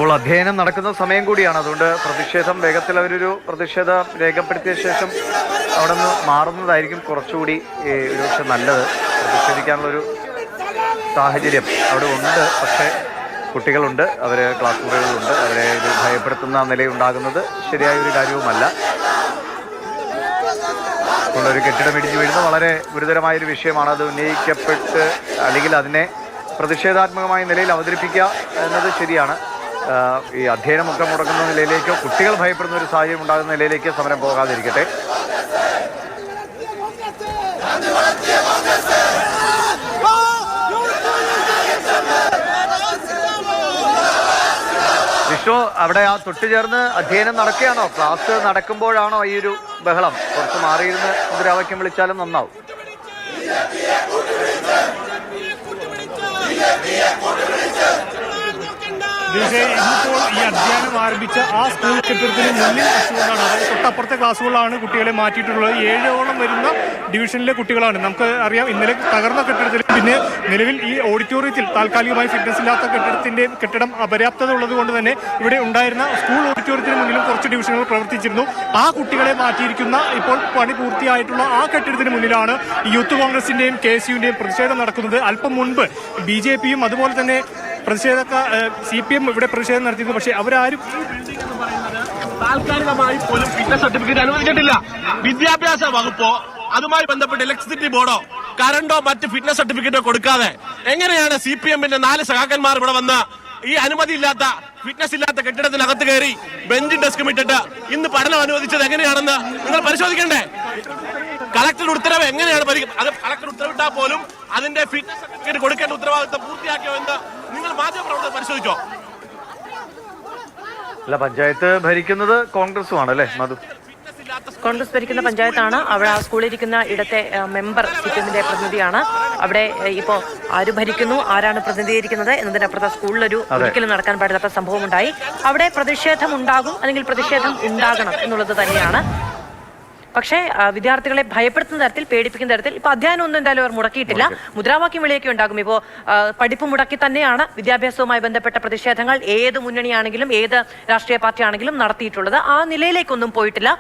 ഇപ്പോൾ അധ്യയനം നടക്കുന്ന സമയം കൂടിയാണ്. അതുകൊണ്ട് പ്രതിഷേധം വേഗത്തിൽ അവരൊരു പ്രതിഷേധം രേഖപ്പെടുത്തിയ ശേഷം അവിടെ നിന്ന് മാറുന്നതായിരിക്കും കുറച്ചുകൂടി ഒരുപക്ഷെ നല്ലത്. പ്രതിഷേധിക്കാനുള്ളൊരു സാഹചര്യം അവിടെ ഉണ്ട്. പക്ഷേ കുട്ടികളുണ്ട്, അവർ ക്ലാസ് മുറികളിലുണ്ട്. അവരെ ഇത് ഭയപ്പെടുത്തുന്ന നിലയുണ്ടാകുന്നത് ശരിയായ ഒരു കാര്യവുമല്ല. ഒരു കെട്ടിടം ഇടിഞ്ഞു വീഴുന്ന വളരെ ഗുരുതരമായൊരു വിഷയമാണ്. അത് ഉന്നയിക്കപ്പെട്ട് അല്ലെങ്കിൽ അതിനെ പ്രതിഷേധാത്മകമായ നിലയിൽ അവതരിപ്പിക്കുക എന്നത് ശരിയാണ്. ഈ അധ്യയനമൊക്കെ മുടങ്ങുന്ന നിലയിലേക്കോ കുട്ടികൾ ഭയപ്പെടുന്ന ഒരു സാഹചര്യം ഉണ്ടാകുന്ന നിലയിലേക്ക് സമരം പോകാതിരിക്കട്ടെ. വിഷ്ണു, അവിടെ ആ തൊട്ടു ചേർന്ന് അധ്യയനം നടക്കുകയാണോ? ക്ലാസ് നടക്കുമ്പോഴാണോ ഈ ഒരു ബഹളം? കുറച്ച് മാറിയിരുന്ന് മുദ്രാവാക്യം വിളിച്ചാലും നന്നാവും. ഇന്നിപ്പോൾ ഈ അധ്യയനം ആരംഭിച്ച ആ സ്കൂൾ കെട്ടിടത്തിന് മുന്നിൽ വെച്ചുകൊണ്ടാണ്, അതായത് തൊട്ടപ്പുറത്തെ ക്ലാസ്സുകളാണ് കുട്ടികളെ മാറ്റിയിട്ടുള്ളത്. 7ഓളം വരുന്ന ഡിവിഷനിലെ കുട്ടികളാണ്. നമുക്ക് അറിയാം, ഇന്നലെ തകർന്ന കെട്ടിടത്തിൽ പിന്നെ നിലവിൽ ഈ ഓഡിറ്റോറിയത്തിൽ താൽക്കാലികമായി ഫിറ്റ്നസ് ഇല്ലാത്ത കെട്ടിടം അപര്യാപ്തത ഉള്ളത് കൊണ്ട് തന്നെ ഇവിടെ ഉണ്ടായിരുന്ന സ്കൂൾ ഓഡിറ്റോറിയത്തിന് മുന്നിലും കുറച്ച് ഡിവിഷനുകൾ പ്രവർത്തിച്ചിരുന്നു. ആ കുട്ടികളെ മാറ്റിയിരിക്കുന്ന ഇപ്പോൾ പണി പൂർത്തിയായിട്ടുള്ള ആ കെട്ടിടത്തിന് മുന്നിലാണ് യൂത്ത് കോൺഗ്രസിന്റെയും KSUവിന്റെയും പ്രതിഷേധം നടക്കുന്നത്. അല്പം മുൻപ് BJPയും അതുപോലെ തന്നെ CPM ഇവിടെ പ്രതിഷേധം നടത്തിയിരുന്നു. പക്ഷേ അവരാരും താൽക്കാലികമായി പോലും ഫിറ്റ്നസ് സർട്ടിഫിക്കറ്റ് അനുവദിച്ചിട്ടില്ല. വിദ്യാഭ്യാസ വകുപ്പോ അതുമായി ബന്ധപ്പെട്ട് ഇലക്ട്രിസിറ്റി ബോർഡോ കറണ്ടോ മറ്റ് ഫിറ്റ്നസ് സർട്ടിഫിക്കറ്റോ കൊടുക്കാതെ എങ്ങനെയാണ് CPMന്റെ 4 സഖാക്കന്മാർ ഇവിടെ വന്ന് ഈ അനുമതി ഇല്ലാത്ത ഫിറ്റ്നസ് ഇല്ലാത്ത കെട്ടിടത്തിനകത്ത് കയറി ബെഞ്ചും ഡെസ്കും ഇട്ടിട്ട് ഇന്ന് പഠനം അനുവദിച്ചത് എങ്ങനെയാണെന്ന് നിങ്ങൾ പരിശോധിക്കണ്ടേ? കളക്ടറുടെ ഉത്തരവ് എങ്ങനെയാണ് അത് കളക്ടർ ഉത്തരവിട്ടാൽ പോലും അതിന്റെ ഫിറ്റ്നസ് സർട്ടിഫിക്കറ്റ് കൊടുക്കേണ്ട ഉത്തരവാദിത്വം പൂർത്തിയാക്കിയോ എന്ന് നിങ്ങൾ മാധ്യമപ്രവർത്തകർ പരിശോധിച്ചോ? അല്ല, പഞ്ചായത്ത് ഭരിക്കുന്നത് കോൺഗ്രസുമാണ് അല്ലേ മധു? കോൺഗ്രസ് ഭരിക്കുന്ന പഞ്ചായത്താണ്. അവിടെ ആ സ്കൂളിലിരിക്കുന്ന ഇടത്തെ മെമ്പർ CPMന്റെ പ്രതിനിധിയാണ്. അവിടെ ഇപ്പോൾ ആര് ഭരിക്കുന്നു, ആരാണ് പ്രതിനിധീകരിക്കുന്നത് എന്നതിനപ്പുറത്ത് സ്കൂളിലൊരു ഒരിക്കലും നടക്കാൻ പാടില്ലാത്ത സംഭവം ഉണ്ടായി. അവിടെ പ്രതിഷേധം ഉണ്ടാകും, അല്ലെങ്കിൽ പ്രതിഷേധം ഉണ്ടാകണം എന്നുള്ളത് തന്നെയാണ്. പക്ഷേ വിദ്യാർത്ഥികളെ ഭയപ്പെടുത്തുന്ന തരത്തിൽ, പേടിപ്പിക്കുന്ന തരത്തിൽ ഇപ്പൊ അധ്യയനം ഒന്നും എന്തായാലും അവർ മുടക്കിയിട്ടില്ല. മുദ്രാവാക്യം വിളിയൊക്കെ ഉണ്ടാകും. ഇപ്പോൾ പഠിപ്പ് മുടക്കി തന്നെയാണ് വിദ്യാഭ്യാസവുമായി ബന്ധപ്പെട്ട പ്രതിഷേധങ്ങൾ ഏത് മുന്നണിയാണെങ്കിലും ഏത് രാഷ്ട്രീയ പാർട്ടി ആണെങ്കിലും നടത്തിയിട്ടുള്ളത്. ആ നിലയിലേക്കൊന്നും പോയിട്ടില്ല.